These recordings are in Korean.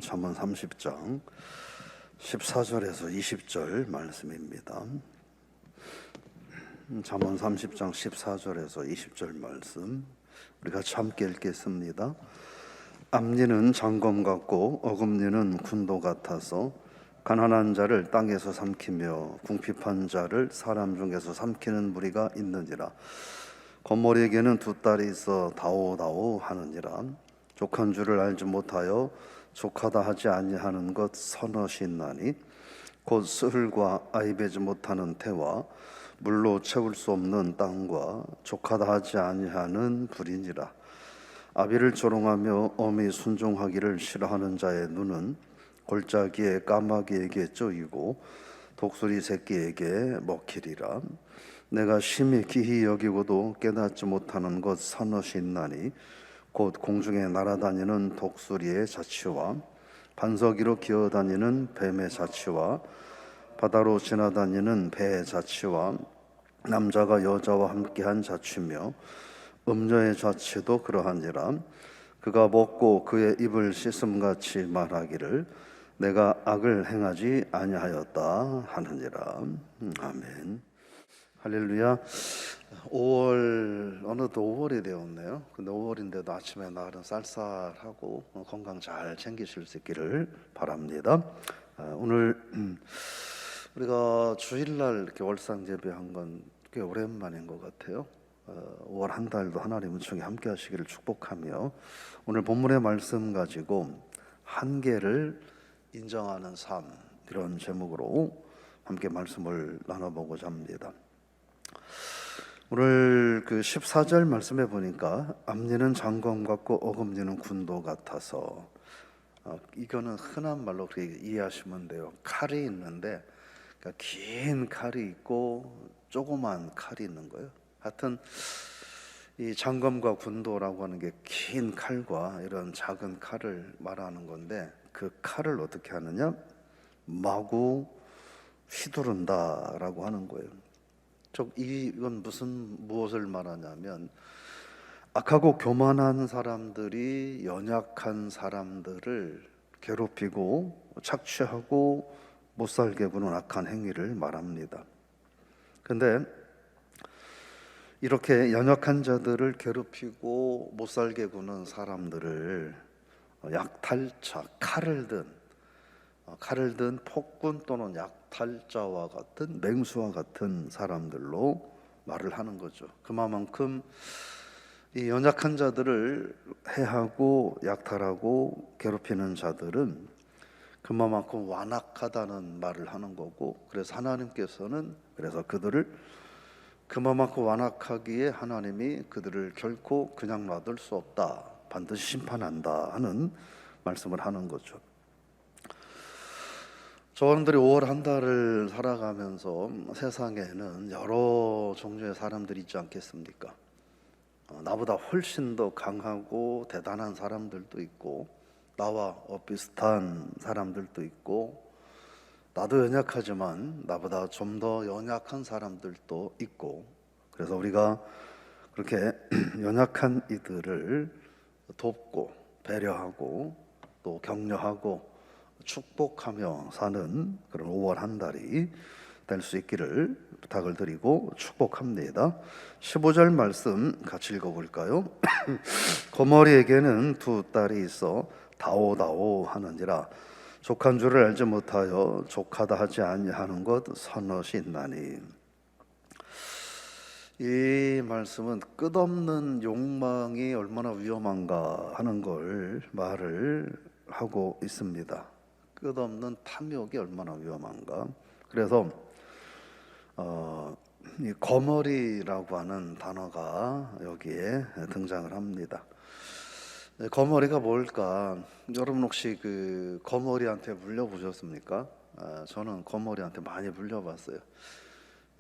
잠언 30장 14절에서 20절 말씀입니다. 잠언 30장 14절에서 20절 말씀 우리 같이 함께 읽겠습니다. 앞니는 장검 같고 어금니는 군도 같아서 가난한 자를 땅에서 삼키며 궁핍한 자를 사람 중에서 삼키는 무리가 있느니라. 겉머리에게는 두 딸이 있어 다오다오 하느니라. 족한 줄을 알지 못하여 족하다 하지 아니하는 것 서너시 있나니 곧 스흘과 아이 베지 못하는 태와 물로 채울 수 없는 땅과 족하다 하지 아니하는 불이니라. 아비를 조롱하며 어미 순종하기를 싫어하는 자의 눈은 골짜기에 까마귀에게 쪼이고 독수리 새끼에게 먹히리라. 내가 심히 기히 여기고도 깨닫지 못하는 것 서너시 있나니 곧 공중에 날아다니는 독수리의 자취와 반석이로 기어다니는 뱀의 자취와 바다로 지나다니는 배의 자취와 남자가 여자와 함께한 자취며 음녀의 자취도 그러하니라. 그가 먹고 그의 입을 씻음같이 말하기를 내가 악을 행하지 아니하였다 하느니라. 아멘. 할렐루야. 5월 어느덧 5월이 되었네요. 근데 5월인데도 아침에 나름 쌀쌀하고 건강 잘 챙기실 수 있기를 바랍니다. 오늘 우리가 주일날 이렇게 월상 예배한 건 꽤 오랜만인 것 같아요. 5월 한 달도 하나님 은총에 함께 하시기를 축복하며 오늘 본문의 말씀 가지고 한계를 인정하는 삶, 이런 제목으로 함께 말씀을 나눠보고자 합니다. 오늘 그 14절 말씀해 보니까 앞니는 장검 같고 어금니는 군도 같아서 이거는 흔한 말로 그렇게 이해하시면 돼요. 칼이 있는데 그러니까 긴 칼이 있고 조그만 칼이 있는 거예요. 하여튼 이 장검과 군도라고 하는 게 긴 칼과 이런 작은 칼을 말하는 건데 그 칼을 어떻게 하느냐? 마구 휘두른다라고 하는 거예요. 이건 무엇을 말하냐면 악하고 교만한 사람들이 연약한 사람들을 괴롭히고 착취하고 못살게 구는 악한 행위를 말합니다. 근데 이렇게 연약한 자들을 괴롭히고 못살게 구는 사람들을 약탈자, 칼을 든 폭군 또는 약탈자와 같은 맹수와 같은 사람들로 말을 하는 거죠. 그만큼 이 연약한 자들을 해하고 약탈하고 괴롭히는 자들은 그만큼 완악하다는 말을 하는 거고, 그래서 하나님께서는 그들을 그만큼 완악하기에 하나님이 그들을 결코 그냥 놔둘 수 없다, 반드시 심판한다 하는 말씀을 하는 거죠. 저분들이 5월 한 달을 살아가면서 세상에는 여러 종류의 사람들이 있지 않겠습니까? 나보다 훨씬 더 강하고 대단한 사람들도 있고 나와 비슷한 사람들도 있고 나도 연약하지만 나보다 좀 더 연약한 사람들도 있고, 그래서 우리가 그렇게 연약한 이들을 돕고 배려하고 또 격려하고 축복하며 사는 그런 5월 한 달이 될 수 있기를 부탁을 드리고 축복합니다. 15절 말씀 같이 읽어볼까요? 거머리에게는 두 딸이 있어 다오다오 하느니라. 족한 줄을 알지 못하여 족하다 하지 아니하는 것 서너시 있나니. 이 말씀은 끝없는 욕망이 얼마나 위험한가 하는 걸 말을 하고 있습니다. 끝없는 탐욕이 얼마나 위험한가. 그래서 이 거머리라고 하는 단어가 여기에 등장을 합니다. 거머리가 뭘까? 여러분 혹시 그 거머리한테 물려보셨습니까? 저는 거머리한테 많이 물려봤어요.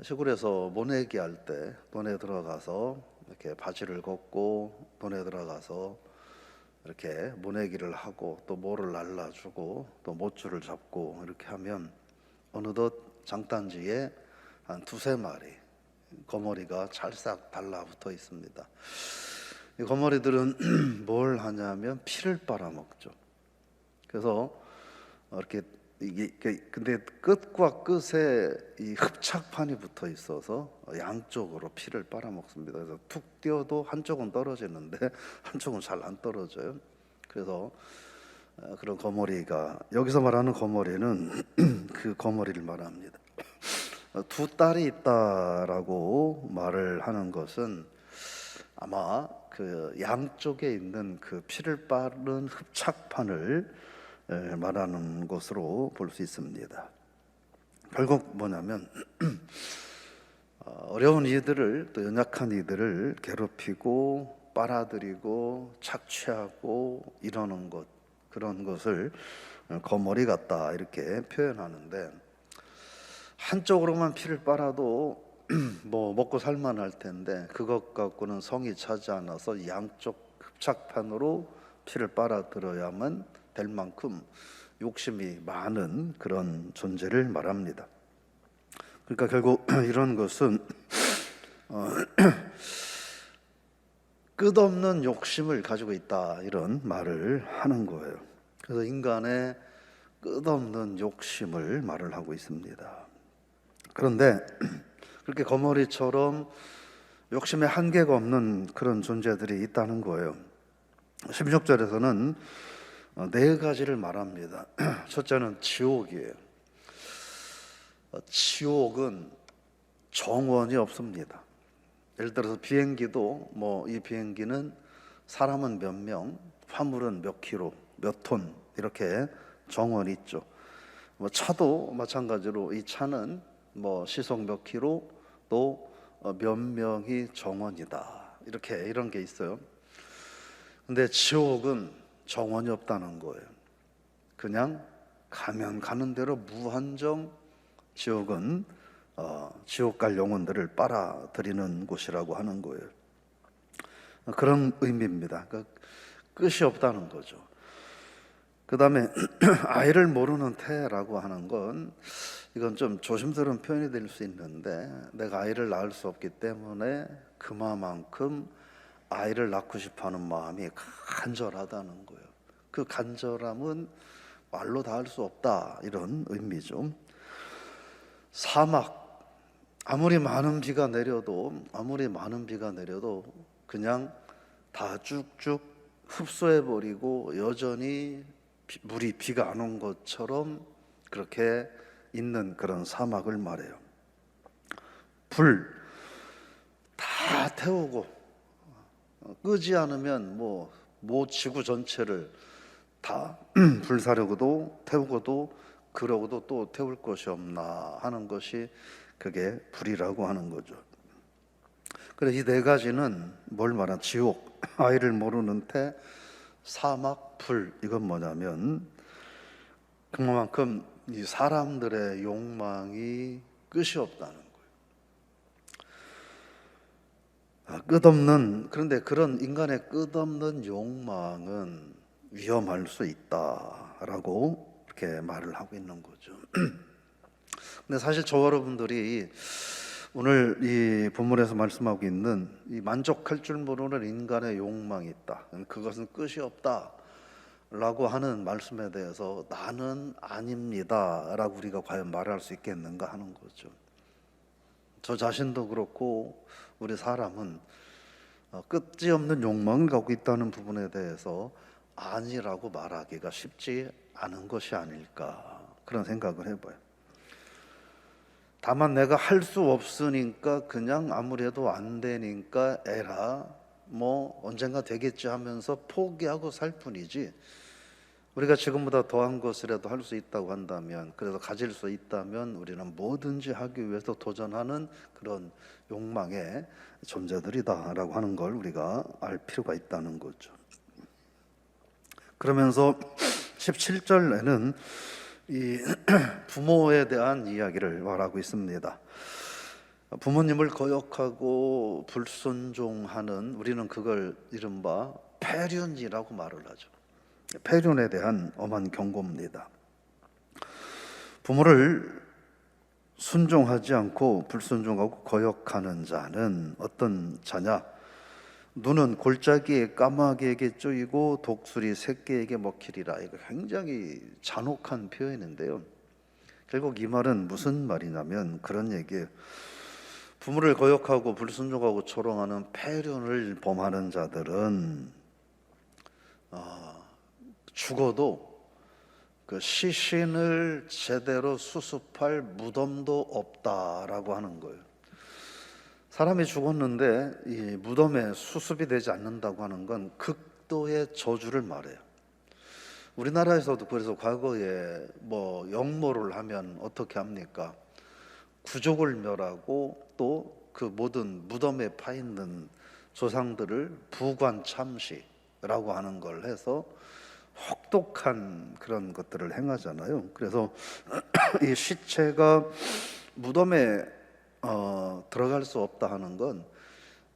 시골에서 모내기 할 때 논에 들어가서 이렇게 바지를 걷고 논에 들어가서 이렇게 모내기를 하고 또 모를 날라주고 또 못줄을 잡고 이렇게 하면 어느덧 장단지에 한 두세 마리 거머리가 찰싹 달라붙어 있습니다. 이 거머리들은 뭘 하냐면 피를 빨아먹죠. 그래서 이렇게 근데 끝과 끝에 이 흡착판이 붙어 있어서 양쪽으로 피를 빨아먹습니다. 그래서 툭 띄어도 한쪽은 떨어지는데 한쪽은 잘 안 떨어져요. 그래서 그런 거머리가, 여기서 말하는 거머리는 그 거머리를 말합니다. 두 딸이 있다라고 말을 하는 것은 아마 그 양쪽에 있는 그 피를 빠른 흡착판을 말하는 것으로 볼 수 있습니다. 결국 뭐냐면 어려운 이들을, 또 연약한 이들을 괴롭히고 빨아들이고 착취하고 이러는 것, 그런 것을 거머리 같다 이렇게 표현하는데, 한쪽으로만 피를 빨아도 뭐 먹고 살만할 텐데 그것 갖고는 성이 차지 않아서 양쪽 흡착판으로 피를 빨아들여야만 될 만큼 욕심이 많은 그런 존재를 말합니다. 그러니까 결국 이런 것은 끝없는 욕심을 가지고 있다, 이런 말을 하는 거예요. 그래서 인간의 끝없는 욕심을 말을 하고 있습니다. 그런데 그렇게 거머리처럼 욕심에 한계가 없는 그런 존재들이 있다는 거예요. 16절에서는 네 가지를 말합니다. 첫째는 지옥이에요. 지옥은 정원이 없습니다. 예를 들어서 비행기도 이 비행기는 사람은 몇 명, 화물은 몇 킬로, 몇 톤 이렇게 정원이 있죠. 차도 마찬가지로 이 차는 시속 몇 킬로, 또 몇 명이 정원이다, 이런 게 있어요. 근데 지옥은 정원이 없다는 거예요. 그냥 가면 가는 대로 무한정 지옥은 지옥 갈 영혼들을 빨아들이는 곳이라고 하는 거예요. 그런 의미입니다. 그러니까 끝이 없다는 거죠. 그 다음에 아이를 모르는 태라고 하는 건, 이건 좀 조심스러운 표현이 될 수 있는데, 내가 아이를 낳을 수 없기 때문에 그만큼 아이를 낳고 싶어하는 마음이 간절하다는 거예요. 그 간절함은 말로 다 할 수 없다, 이런 의미죠. 사막, 아무리 많은 비가 내려도 그냥 다 쭉쭉 흡수해버리고 여전히 물이 비가 안 온 것처럼 그렇게 있는 그런 사막을 말해요. 불, 다 태우고 끄지 않으면 지구 전체를 다 불사르고도 태우고도 그러고도 또 태울 것이 없나 하는 것이, 그게 불이라고 하는 거죠. 그래서 이 네 가지는 뭘 말하는, 지옥, 아이를 모르는 태, 사막, 불, 이건 뭐냐면 그만큼 이 사람들의 욕망이 끝이 없다는 거예요. 그런데 그런 인간의 끝없는 욕망은 위험할 수 있다라고 이렇게 말을 하고 있는 거죠. 근데 사실 저와 여러분들이 오늘 이 본문에서 말씀하고 있는 이 만족할 줄 모르는 인간의 욕망이 있다, 그것은 끝이 없다 라고 하는 말씀에 대해서 나는 아닙니다 라고 우리가 과연 말할 수 있겠는가 하는 거죠. 저 자신도 그렇고 우리 사람은 끝이 없는 욕망을 갖고 있다는 부분에 대해서 아니라고 말하기가 쉽지 않은 것이 아닐까, 그런 생각을 해봐요. 다만 내가 할 수 없으니까 그냥 아무래도 안 되니까 에라 언젠가 되겠지 하면서 포기하고 살 뿐이지, 우리가 지금보다 더한 것이라도 할 수 있다고 한다면, 그래서 가질 수 있다면 우리는 뭐든지 하기 위해서 도전하는 그런 욕망의 존재들이다라고 하는 걸 우리가 알 필요가 있다는 거죠. 그러면서 17절에는 이 부모에 대한 이야기를 말하고 있습니다. 부모님을 거역하고 불순종하는, 우리는 그걸 이른바 폐륜이라고 말을 하죠. 폐륜에 대한 엄한 경고입니다. 부모를 순종하지 않고 불순종하고 거역하는 자는 어떤 자냐? 눈은 골짜기에 까마귀에게 쪼이고 독수리 새끼에게 먹히리라. 이거 굉장히 잔혹한 표현인데요. 결국 이 말은 무슨 말이냐면 그런 얘기예요. 부모를 거역하고 불순종하고 초롱하는 폐륜을 범하는 자들은 죽어도 그 시신을 제대로 수습할 무덤도 없다라고 하는 거예요. 사람이 죽었는데 이 무덤에 수습이 되지 않는다고 하는 건 극도의 저주를 말해요. 우리나라에서도 그래서 과거에 뭐 영모를 하면 어떻게 합니까? 구족을 멸하고 또 그 모든 무덤에 파 있는 조상들을 부관참시라고 하는 걸 해서 혹독한 그런 것들을 행하잖아요. 그래서 이 시체가 무덤에 들어갈 수 없다 하는 건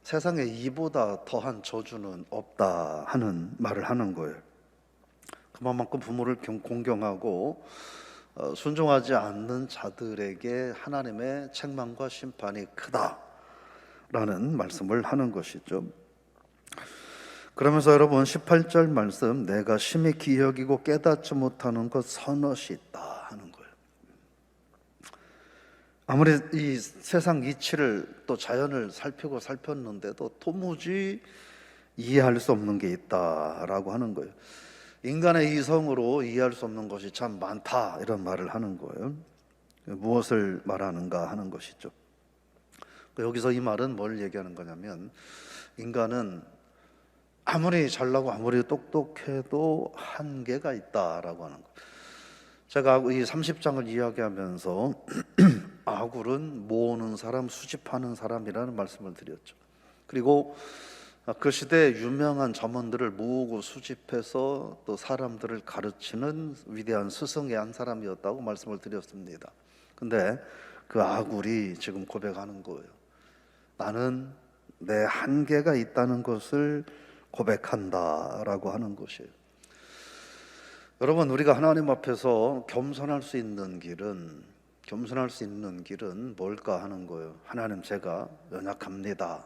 세상에 이보다 더한 저주는 없다 하는 말을 하는 거예요. 그만큼 부모를 공경하고 순종하지 않는 자들에게 하나님의 책망과 심판이 크다라는 말씀을 하는 것이죠. 그러면서 여러분 18절 말씀, 내가 심히 기여기고 깨닫지 못하는 것 서넛이 있다 하는 거예요. 아무리 이 세상 이치를 또 자연을 살폈는데도 도무지 이해할 수 없는 게 있다라고 하는 거예요. 인간의 이성으로 이해할 수 없는 것이 참 많다 이런 말을 하는 거예요. 무엇을 말하는가 하는 것이죠. 여기서 이 말은 뭘 얘기하는 거냐면 인간은 아무리 잘나고 아무리 똑똑해도 한계가 있다라고 하는 거예요. 제가 이 30장을 이야기하면서 아굴은 모으는 사람, 수집하는 사람이라는 말씀을 드렸죠. 그리고 그 시대의 유명한 점원들을 모으고 수집해서 또 사람들을 가르치는 위대한 스승의 한 사람이었다고 말씀을 드렸습니다. 근데 그 아굴이 지금 고백하는 거예요. 나는 내 한계가 있다는 것을 고백한다라고 하는 것이에요. 여러분, 우리가 하나님 앞에서 겸손할 수 있는 길은 뭘까 하는 거예요. 하나님, 제가 연약합니다.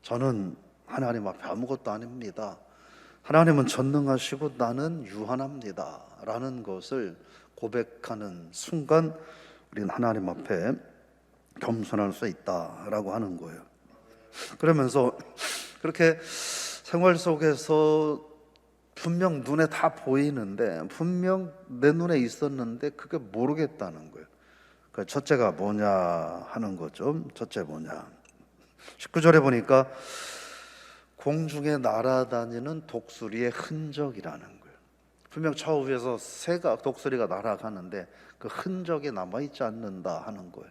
저는 하나님 앞에 아무것도 아닙니다. 하나님은 전능하시고 나는 유한합니다 라는 것을 고백하는 순간 우리는 하나님 앞에 겸손할 수 있다라고 하는 거예요. 그러면서 그렇게 생활 속에서 분명 눈에 다 보이는데, 분명 내 눈에 있었는데 그게 모르겠다는 거예요. 그 첫째가 뭐냐 하는 거죠. 첫째 뭐냐, 19절에 보니까 공중에 날아다니는 독수리의 흔적이라는 거예요. 분명 저 위에서 독수리가 날아가는데 그 흔적이 남아있지 않는다 하는 거예요.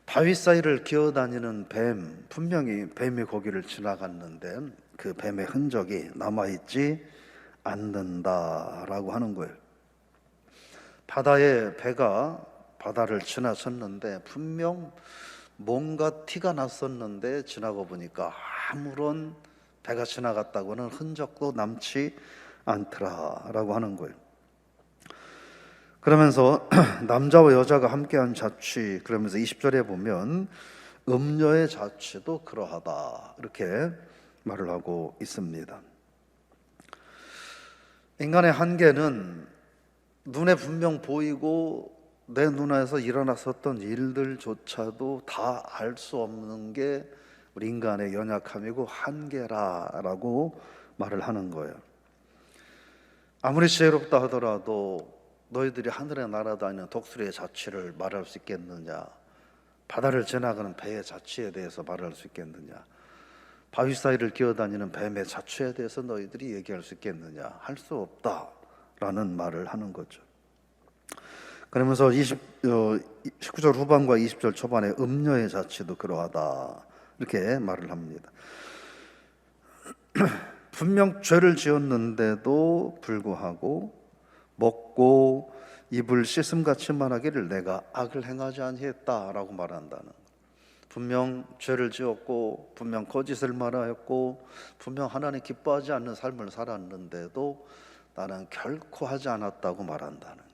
바위 사이를 기어다니는 뱀, 분명히 뱀이 거기를 지나갔는데 그 뱀의 흔적이 남아있지 않는다라고 하는 거예요. 바다에 배가 바다를 지나쳤는데 분명 뭔가 티가 났었는데 지나고 보니까 아무런 배가 지나갔다고는 흔적도 남지 않더라라고 하는 거예요. 그러면서 남자와 여자가 함께한 자취, 그러면서 20절에 보면 음녀의 자취도 그러하다 이렇게 말을 하고 있습니다. 인간의 한계는 눈에 분명 보이고 내 눈에서 일어났었던 일들조차도 다 알 수 없는 게 우리 인간의 연약함이고 한계라라고 말을 하는 거예요. 아무리 지혜롭다 하더라도 너희들이 하늘에 날아다니는 독수리의 자취를 말할 수 있겠느냐? 바다를 지나가는 배의 자취에 대해서 말할 수 있겠느냐? 바위 사이를 기어다니는 뱀의 자취에 대해서 너희들이 얘기할 수 있겠느냐? 할 수 없다라는 말을 하는 거죠. 그러면서 19절 후반과 20절 초반에 음녀의 자취도 그러하다 이렇게 말을 합니다. 분명 죄를 지었는데도 불구하고 먹고 입을 씻음같이 말하기를 내가 악을 행하지 아니했다라고 말한다는 거예요. 분명 죄를 지었고 분명 거짓을 말하였고 분명 하나님 기뻐하지 않는 삶을 살았는데도 나는 결코 하지 않았다고 말한다는 거예요.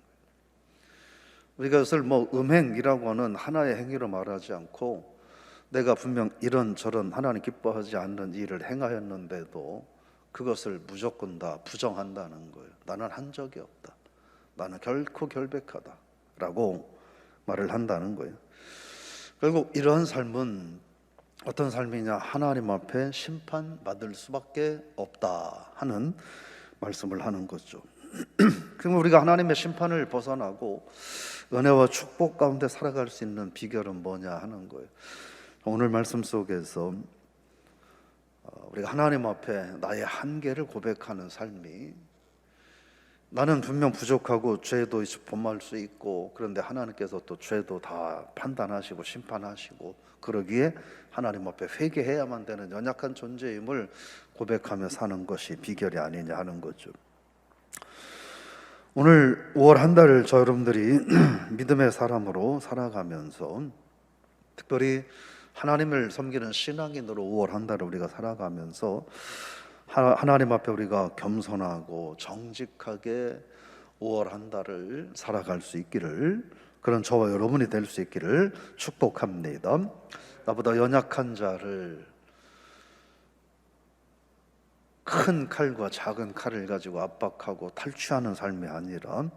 우리가 이것을 음행이라고 하는 하나의 행위로 말하지 않고 내가 분명 이런저런 하나님 기뻐하지 않는 일을 행하였는데도 그것을 무조건 다 부정한다는 거예요. 나는 한 적이 없다. 나는 결코 결백하다 라고 말을 한다는 거예요. 결국 이러한 삶은 어떤 삶이냐, 하나님 앞에 심판받을 수밖에 없다 하는 말씀을 하는 거죠. 그럼 우리가 하나님의 심판을 벗어나고 은혜와 축복 가운데 살아갈 수 있는 비결은 뭐냐 하는 거예요. 오늘 말씀 속에서 우리가 하나님 앞에 나의 한계를 고백하는 삶이, 나는 분명 부족하고 죄도 범할 수 있고, 그런데 하나님께서 또 죄도 다 판단하시고 심판하시고, 그러기에 하나님 앞에 회개해야만 되는 연약한 존재임을 고백하며 사는 것이 비결이 아니냐 하는 거죠. 오늘 5월 한 달을 저 여러분들이 믿음의 사람으로 살아가면서, 특별히 하나님을 섬기는 신앙인으로 5월 한 달을 우리가 살아가면서 하나님 앞에 우리가 겸손하고 정직하게 5월 한 달을 살아갈 수 있기를, 그런 저와 여러분이 될 수 있기를 축복합니다. 나보다 연약한 자를 큰 칼과 작은 칼을 가지고 압박하고 탈취하는 삶이 아니라,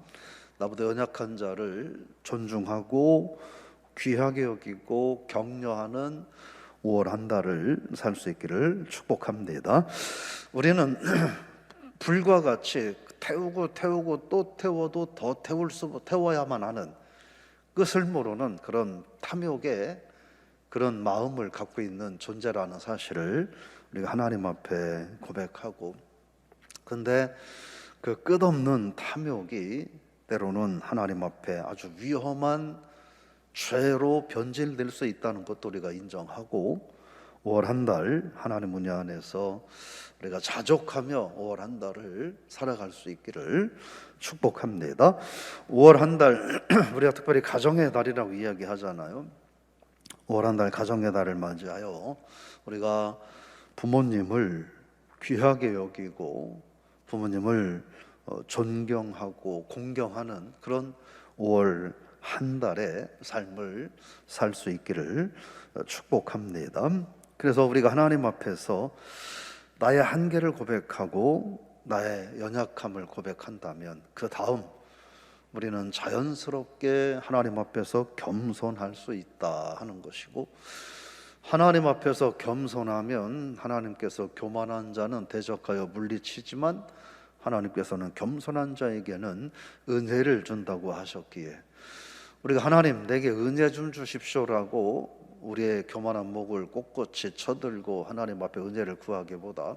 나보다 연약한 자를 존중하고 귀하게 여기고 격려하는 5월 한 달을 살 수 있기를 축복합니다. 우리는 불과 같이 태우고 또 태워도 더 태워야만 하는, 끝을 모르는 그런 탐욕의 그런 마음을 갖고 있는 존재라는 사실을 우리가 하나님 앞에 고백하고, 근데 그 끝없는 탐욕이 때로는 하나님 앞에 아주 위험한 죄로 변질될 수 있다는 것도 우리가 인정하고, 5월 한 달 하나님 은혜 안에서 우리가 자족하며 5월 한 달을 살아갈 수 있기를 축복합니다. 5월 한 달 우리가 특별히 가정의 달이라고 이야기하잖아요. 5월 한 달 가정의 달을 맞이하여 우리가 부모님을 귀하게 여기고 부모님을 존경하고 공경하는 그런 5월 한 달의 삶을 살 수 있기를 축복합니다. 그래서 우리가 하나님 앞에서 나의 한계를 고백하고 나의 연약함을 고백한다면, 그 다음 우리는 자연스럽게 하나님 앞에서 겸손할 수 있다 하는 것이고, 하나님 앞에서 겸손하면 하나님께서 교만한 자는 대적하여 물리치지만 하나님께서는 겸손한 자에게는 은혜를 준다고 하셨기에, 우리가 하나님 내게 은혜 좀 주십시오라고 우리의 교만한 목을 꼿꼿이 쳐들고 하나님 앞에 은혜를 구하기보다,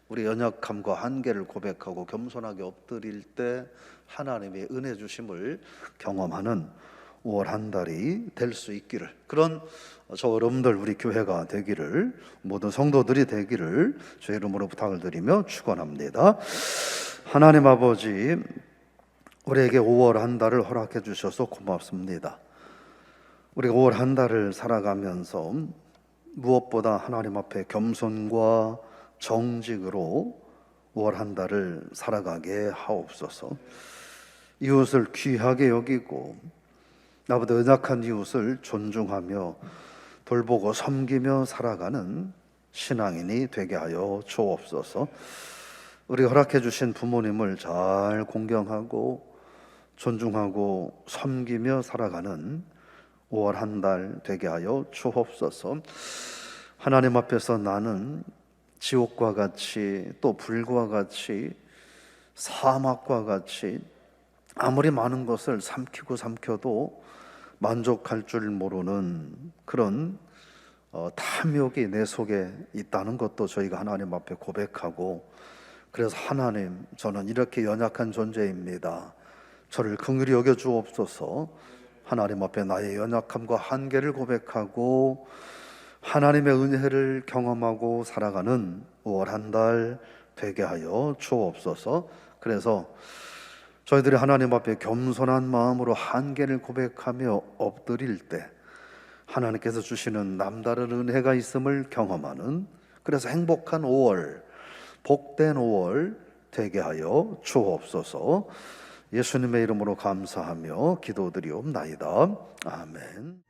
우리 연약함과 한계를 고백하고 겸손하게 엎드릴 때 하나님의 은혜 주심을 경험하는 5월 한 달이 될 수 있기를, 그런 저 여러분들 우리 교회가 되기를, 모든 성도들이 되기를 주의 이름으로 부탁을 드리며 축원합니다. 하나님 아버지, 우리에게 5월 한 달을 허락해 주셔서 고맙습니다. 우리가 5월 한 달을 살아가면서 무엇보다 하나님 앞에 겸손과 정직으로 5월 한 달을 살아가게 하옵소서. 이웃을 귀하게 여기고 나보다 연약한 이웃을 존중하며 돌보고 섬기며 살아가는 신앙인이 되게 하여 주옵소서. 우리가 허락해 주신 부모님을 잘 공경하고 존중하고 섬기며 살아가는 5월 한 달 되게 하여 주옵소서. 하나님 앞에서 나는 지옥과 같이, 또 불과 같이, 사막과 같이 아무리 많은 것을 삼켜도 만족할 줄 모르는 그런 탐욕이 내 속에 있다는 것도 저희가 하나님 앞에 고백하고, 그래서 하나님, 저는 이렇게 연약한 존재입니다. 저를 긍휼히 여겨 주옵소서. 하나님 앞에 나의 연약함과 한계를 고백하고 하나님의 은혜를 경험하고 살아가는 5월 한 달 되게 하여 주옵소서. 그래서 저희들이 하나님 앞에 겸손한 마음으로 한계를 고백하며 엎드릴 때 하나님께서 주시는 남다른 은혜가 있음을 경험하는, 그래서 행복한 5월, 복된 5월 되게 하여 주옵소서. 예수님의 이름으로 감사하며 기도드리옵나이다. 아멘.